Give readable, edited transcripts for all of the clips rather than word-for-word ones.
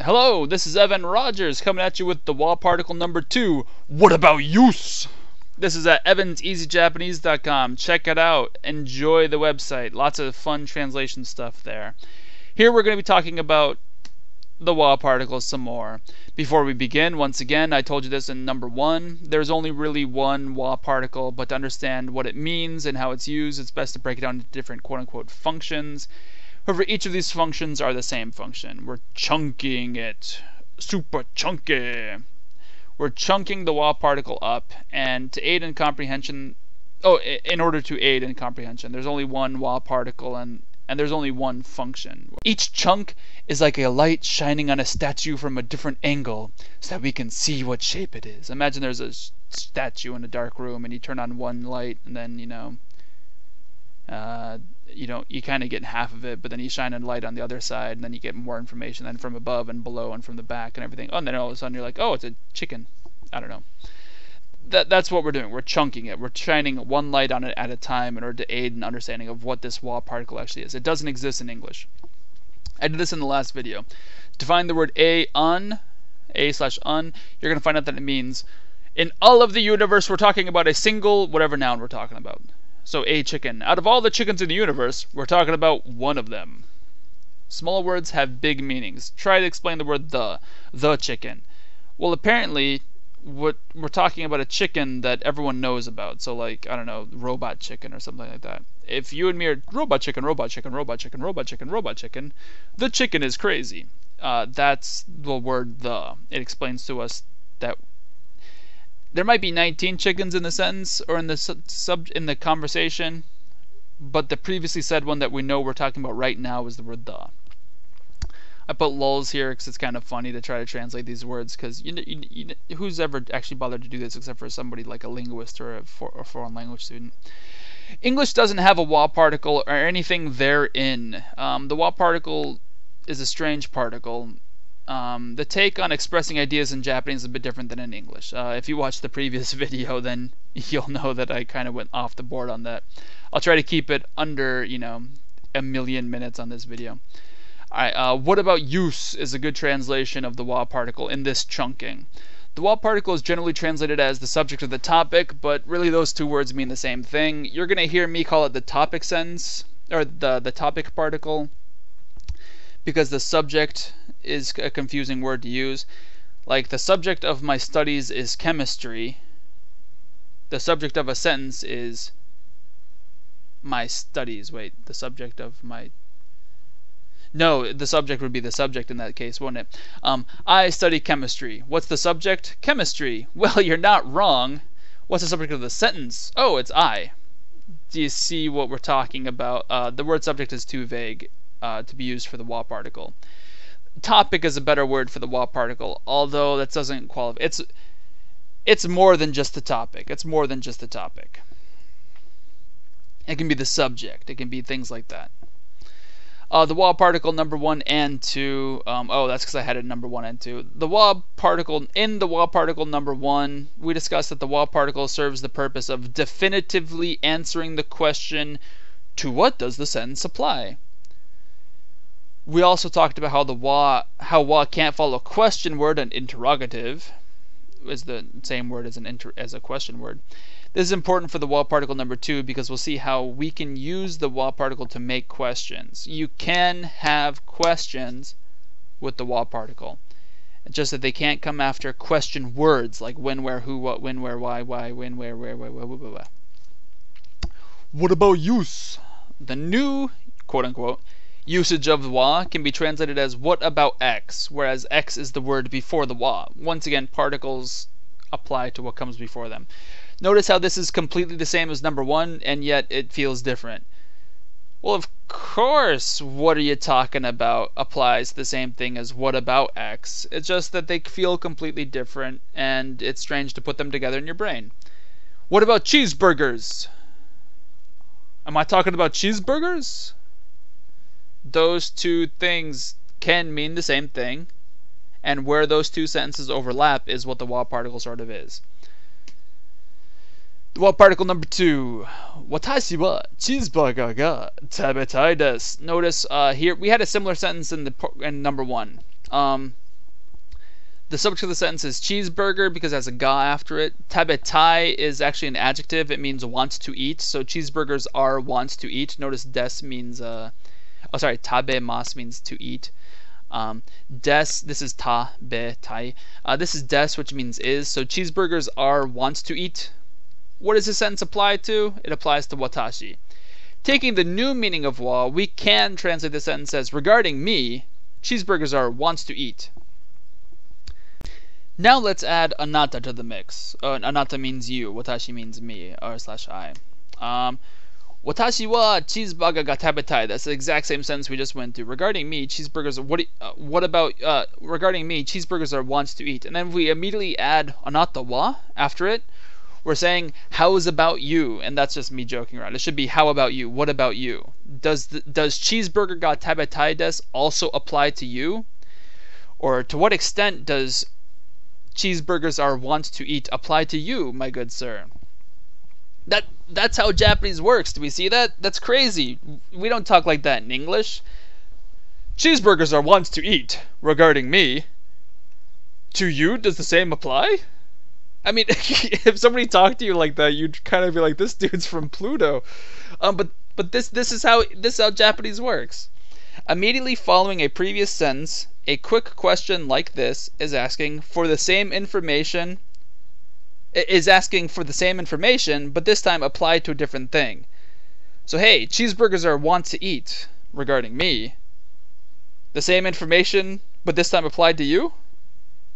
Hello, this is Evan Rogers coming at you with the Wa particle number 2. What about use? This is at evanseasyjapanese.com. Check it out. Enjoy the website. Lots of fun translation stuff there. Here we're going to be talking about the Wa particle some more. Before we begin, once again, I told you this in number 1. There's only really one Wa particle, but to understand what it means and how it's used, it's best to break it down into different quote-unquote functions. However, each of these functions are the same function. We're chunking it. Super chunky. We're chunking the Wa particle up, and to aid in comprehension, in order to aid in comprehension, there's only one Wa particle and there's only one function. Each chunk is like a light shining on a statue from a different angle so that we can see what shape it is. Imagine there's a statue in a dark room and you turn on one light and then, you kind of get half of it, but then you shine a light on the other side and then you get more information then from above and below and from the back and everything. Oh, and then all of a sudden you're like, oh, it's a chicken. I don't know. That's what we're doing. We're chunking it. We're shining one light on it at a time in order to aid in understanding of what this Wa particle actually is. It doesn't exist in English. I did this in the last video. To find the word a/un, you're going to find out that it means in all of the universe we're talking about a single whatever noun we're talking about. So a chicken. Out of all the chickens in the universe, we're talking about one of them. Small words have big meanings. Try to explain the word the chicken. Well, apparently what we're talking about a chicken that everyone knows about. So like, I don't know, robot chicken or something like that. If you and me are robot chicken, robot chicken, robot chicken, robot chicken, robot chicken, the chicken is crazy. That's the word the. It explains to us that there might be 19 chickens in the sentence or in the in the conversation, but the previously said one that we know we're talking about right now is the word the. I put lulls here because it's kind of funny to try to translate these words because who's ever actually bothered to do this except for somebody like a linguist or a foreign language student. English doesn't have a Wa particle or anything therein. The Wa particle is a strange particle. The take on expressing ideas in Japanese is a bit different than in English. If you watch the previous video, then you'll know that I kind of went off the board on that. I'll try to keep it under, a million minutes on this video. Alright, what about use is a good translation of the Wa particle in this chunking. The Wa particle is generally translated as the subject of the topic, but really those two words mean the same thing. You're going to hear me call it the topic sentence, or the topic particle, because the subject is a confusing word to use. Like, the subject of my studies is chemistry. The subject of a sentence is my studies. Wait, the subject of my... No, the subject would be the subject in that case, wouldn't it? I study chemistry. What's the subject? Chemistry. Well, you're not wrong. What's the subject of the sentence? Oh, it's I. Do you see what we're talking about? The word subject is too vague to be used for the Wa particle. Topic is a better word for the Wa particle, although that doesn't qualify. It's more than just the topic. It's more than just the topic. It can be the subject. It can be things like that. The Wa particle number 1 and 2. That's because I had it number 1 and 2. The Wa particle in the Wa particle number 1, we discussed that the Wa particle serves the purpose of definitively answering the question, to what does the sentence apply? We also talked about how Wa can't follow a question word. An interrogative is the same word as a question word. This is important for the Wa particle number 2 because we'll see how we can use the Wa particle to make questions. You can have questions with the Wa particle, just that they can't come after question words like when, where, who, what, when, where, why, when, where, blah, blah, blah, blah. What about use? The new, quote-unquote, usage of Wa can be translated as what about X, whereas X is the word before the Wa. Once again, particles apply to what comes before them. Notice how this is completely the same as number 1, and yet it feels different. Well, of course, what are you talking about applies the same thing as what about X. It's just that they feel completely different, and it's strange to put them together in your brain. What about cheeseburgers? Am I talking about cheeseburgers? Those two things can mean the same thing, and where those two sentences overlap is what the Wa particle sort of is. The Wa particle number 2. Watashi wa cheeseburger ga tabetai desu. Notice here we had a similar sentence in number 1. The subject of the sentence is cheeseburger because it has a ga after it. Tabetai is actually an adjective. It means wants to eat. So cheeseburgers are wants to eat. Notice des means tabe mas means to eat. This is ta be tai. This is des, which means is. So cheeseburgers are wants to eat. What does this sentence apply to? It applies to watashi. Taking the new meaning of wa, we can translate the sentence as regarding me, cheeseburgers are wants to eat. Now let's add anata to the mix. Anata means you, watashi means me, or/I. Watashi wa cheeseburger ga tabetai. That's the exact same sentence we just went through. Regarding me, cheeseburgers. What about regarding me? Cheeseburgers are wants to eat. And then we immediately add anata wa after it. We're saying how's about you, and that's just me joking around. It should be how about you? What about you? Does cheeseburger ga tabetai des also apply to you? Or to what extent does cheeseburgers are wants to eat apply to you, my good sir? That's how Japanese works. Do we see that? That's crazy. We don't talk like that in English. Cheeseburgers are wants to eat. Regarding me, to you, does the same apply? I mean, if somebody talked to you like that, you'd kind of be like, this dude's from Pluto. But this is how Japanese works. Immediately following a previous sentence, a quick question like this is asking for the same information, but this time applied to a different thing. So hey, cheeseburgers are want to eat. Regarding me, the same information, but this time applied to you?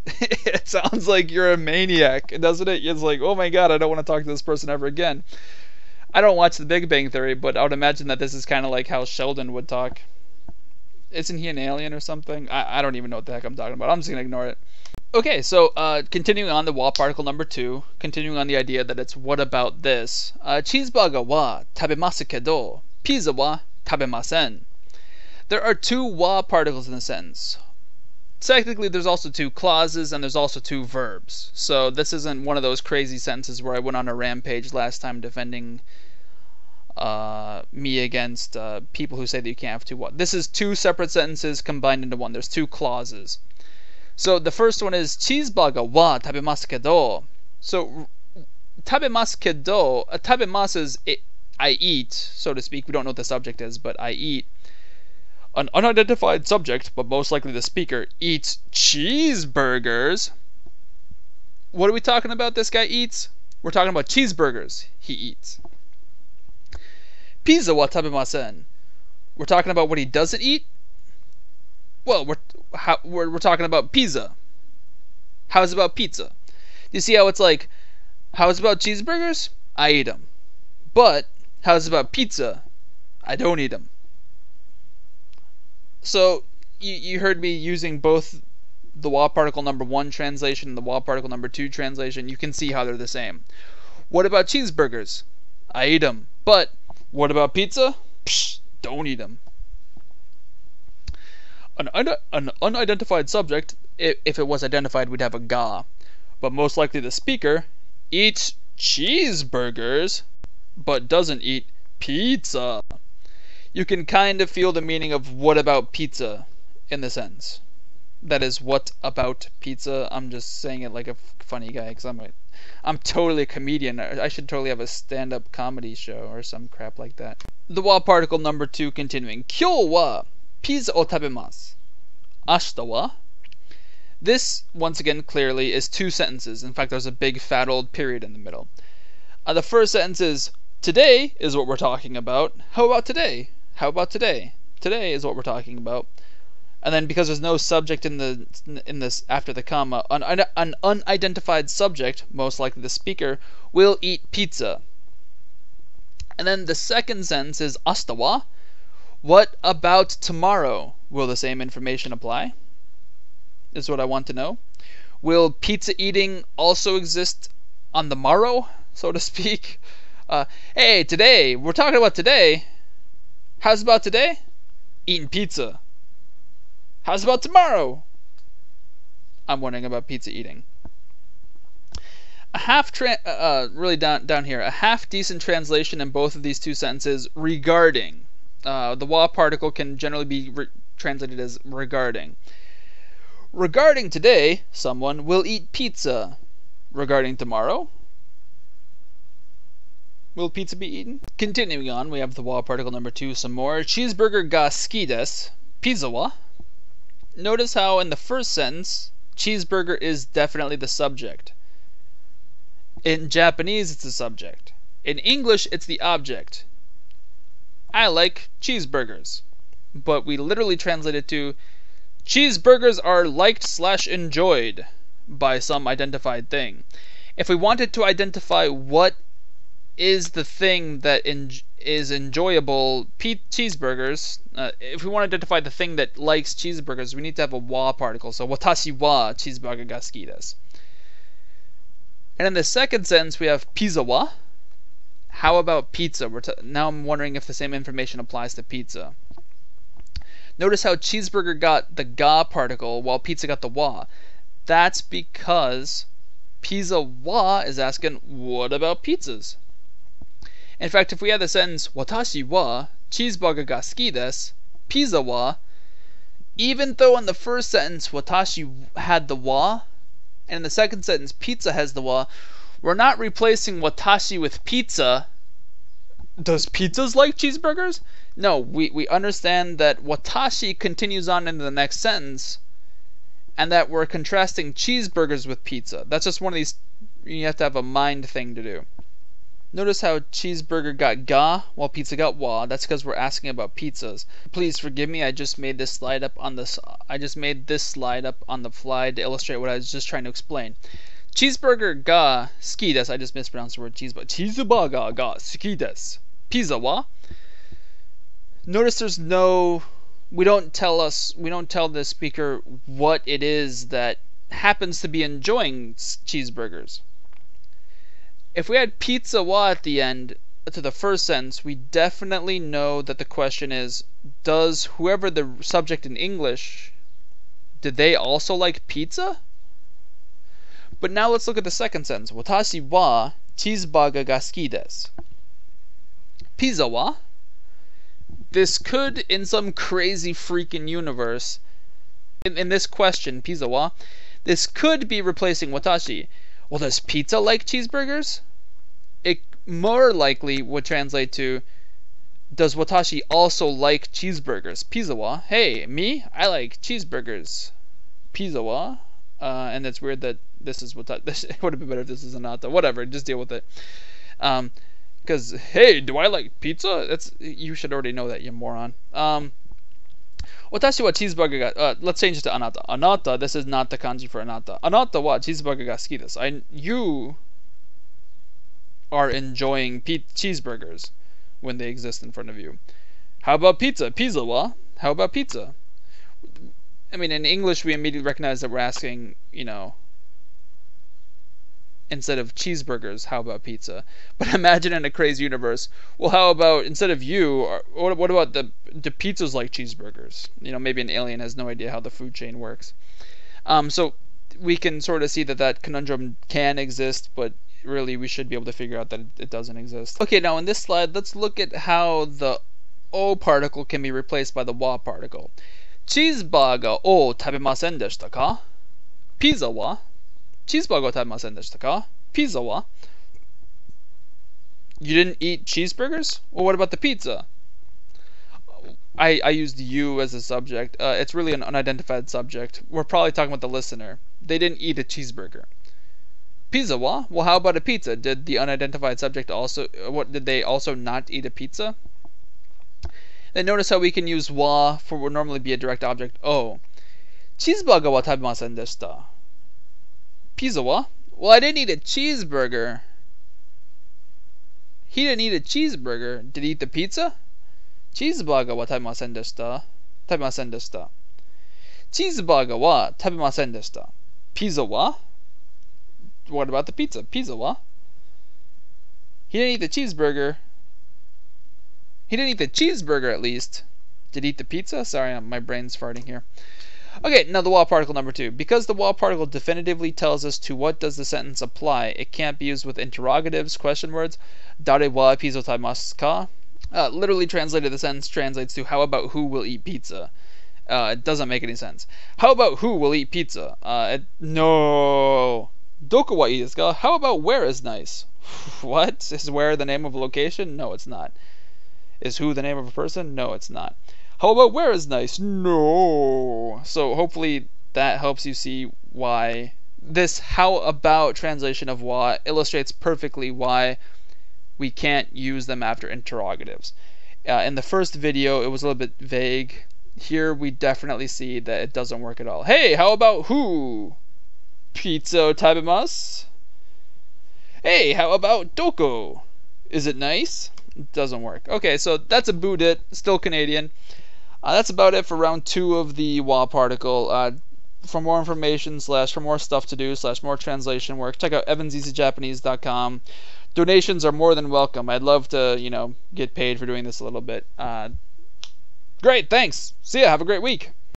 It sounds like you're a maniac, doesn't it? It's like, oh my god, I don't want to talk to this person ever again. I don't watch The Big Bang Theory, but I would imagine that this is kind of like how Sheldon would talk. Isn't he an alien or something? I don't even know what the heck I'm talking about. I'm just going to ignore it. Okay, so continuing on the wa particle number 2, continuing on the idea that it's what about this. Cheeseburger wa tabemasu kedo, pizza wa tabemasen. There are 2 wa particles in the sentence. Technically, there's also 2 clauses and there's also 2 verbs. So this isn't one of those crazy sentences where I went on a rampage last time defending me against people who say that you can't have 2 wa. This is 2 separate sentences combined into one. There's 2 clauses. So the first one is cheeseburger wa tabemasu kedo. So tabemasu kedo, tabemasu is I eat, so to speak. We don't know what the subject is, but I eat. An unidentified subject, but most likely the speaker, eats cheeseburgers. What are we talking about this guy eats? We're talking about cheeseburgers he eats. Pizza wa tabemasen. We're talking about what he doesn't eat? Well, we're talking about pizza. How's about pizza? Do you see how it's like, how's about cheeseburgers? I eat them. But, how's about pizza? I don't eat them. So, you heard me using both the wa particle number 1 translation and the wa particle number 2 translation. You can see how they're the same. What about cheeseburgers? I eat them. But, what about pizza? Psh, don't eat them. An unidentified subject, if it was identified, we'd have a ga. But most likely the speaker eats cheeseburgers, but doesn't eat pizza. You can kind of feel the meaning of what about pizza in the sentence. That is, what about pizza? I'm just saying it like a funny guy because I'm totally a comedian. I should totally have a stand-up comedy show or some crap like that. The wa particle number 2 continuing. Kyou wa pizza o tabemasu. Ashita wa. This, once again, clearly is 2 sentences. In fact, there's a big fat old period in the middle. The first sentence is, today is what we're talking about. How about today? How about today? Today is what we're talking about. And then because there's no subject in this after the comma, an unidentified subject, most likely the speaker, will eat pizza. And then the second sentence is ashita wa. What about tomorrow? Will the same information apply? Is what I want to know. Will pizza eating also exist on the morrow, so to speak? Hey, today, we're talking about today. How's about today? Eating pizza. How's about tomorrow? I'm wondering about pizza eating. Really down here, a half decent translation in both of these 2 sentences regarding. The wa particle can generally be translated as regarding. Regarding today, someone will eat pizza. Regarding tomorrow, will pizza be eaten? Continuing on, we have the wa particle number 2 some more. Cheeseburger ga suki desu. Pizza wa? Notice how in the first sentence, cheeseburger is definitely the subject. In Japanese, it's the subject. In English, it's the object. I like cheeseburgers. But we literally translate it to cheeseburgers are liked/enjoyed by some identified thing. If we wanted to identify what is the thing that is enjoyable cheeseburgers, if we want to identify the thing that likes cheeseburgers, we need to have a wa particle. So watashi wa cheeseburger ga suki desu. And in the second sentence, we have pizza wa. How about pizza? Now I'm wondering if the same information applies to pizza. Notice how cheeseburger got the ga particle while pizza got the wa. That's because pizza wa is asking, what about pizzas? In fact, if we had the sentence, watashi wa cheeseburger ga suki desu, pizza wa, even though in the first sentence watashi had the wa, and in the second sentence pizza has the wa, we're not replacing watashi with pizza. Does pizzas like cheeseburgers? No, we understand that watashi continues on into the next sentence, and that we're contrasting cheeseburgers with pizza. That's just one of these, you have to have a mind thing to do. Notice how cheeseburger got ga while pizza got wa. That's because we're asking about pizzas. Please forgive me. I just made this slide up on the fly to illustrate what I was just trying to explain. Cheeseburger ga suki desu. I just mispronounced the word cheeseburger. Cheeseburger ga suki desu. Pizza wa. Notice there's no. We don't tell the speaker what it is that happens to be enjoying cheeseburgers. If we had pizza wa at the end to the first sentence, we definitely know that the question is, does whoever the subject in English, did they also like pizza? But now let's look at the second sentence. Watashi wa cheeseburger ga suki desu. Pizza wa? This could, in some crazy freaking universe, in this question, pizza wa, this could be replacing watashi. Well, does pizza like cheeseburgers? It more likely would translate to, does watashi also like cheeseburgers? Pizza wa? Hey, me? I like cheeseburgers. Pizza wa? And it's weird that this is watashi. It would have been better if this is anata. Whatever, just deal with it. Because, hey, do I like pizza? You should already know that, you moron. Watashi wa cheeseburger ga... let's change it to anata. Anata, this is not the kanji for anata. Anata wa cheeseburger ga suki desu. You are enjoying cheeseburgers when they exist in front of you. How about pizza? Pizza wa? How about pizza? I mean, in English, we immediately recognize that we're asking, instead of cheeseburgers, how about pizza? But imagine in a crazy universe, well, how about, instead of you, what about the pizzas like cheeseburgers? Maybe an alien has no idea how the food chain works. So we can sort of see that conundrum can exist, but really we should be able to figure out that it doesn't exist. Okay, now in this slide, let's look at how the O particle can be replaced by the wa particle. Cheeseburger o tabemasen deshita ka? Pizza wa? Cheeseburger o tabemasen deshita ka? Pizza wa? You didn't eat cheeseburgers? Well, what about the pizza? I used you as a subject. It's really an unidentified subject. We're probably talking about the listener. They didn't eat a cheeseburger. Pizza wa? Well, how about a pizza? Did the unidentified subject also... did they also not eat a pizza? Then notice how we can use wa for what would normally be a direct object. Oh. Cheeseburger wa tabemasen deshita. Pizza wa? Well, I didn't eat a cheeseburger. He didn't eat a cheeseburger. Did he eat the pizza? Cheeseburger wa tabemasen deshita. Tabemasen deshita. Cheeseburger wa tabemasen deshita. Pizza wa? What about the pizza? Pizza wa? He didn't eat the cheeseburger. He didn't eat the cheeseburger, at least. Did he eat the pizza? Sorry, my brain's farting here. Okay, now the wa particle number 2. Because the wa particle definitively tells us to what does the sentence apply, it can't be used with interrogatives, question words. Dare wa pizza taimasu ka? Literally translated, the sentence translates to how about who will eat pizza? It doesn't make any sense. How about who will eat pizza? No. Doku wa ii desu ka? How about where is nice? What? Is where the name of a location? No, it's not. Is who the name of a person? No, it's not. How about where is nice? No. So hopefully that helps you see why this how about translation of wa illustrates perfectly why we can't use them after interrogatives. In the first video, it was a little bit vague. Here we definitely see that it doesn't work at all. Hey, how about who? Pizza tabemasu? Hey, how about doko? Is it nice? It doesn't work. Okay, so that's a boot it, still Canadian. That's about it for round 2 of the wa particle. For more information, for more stuff to do, more translation work, check out evanseasyjapanese.com. Donations are more than welcome. I'd love to, get paid for doing this a little bit. Great, thanks. See ya. Have a great week.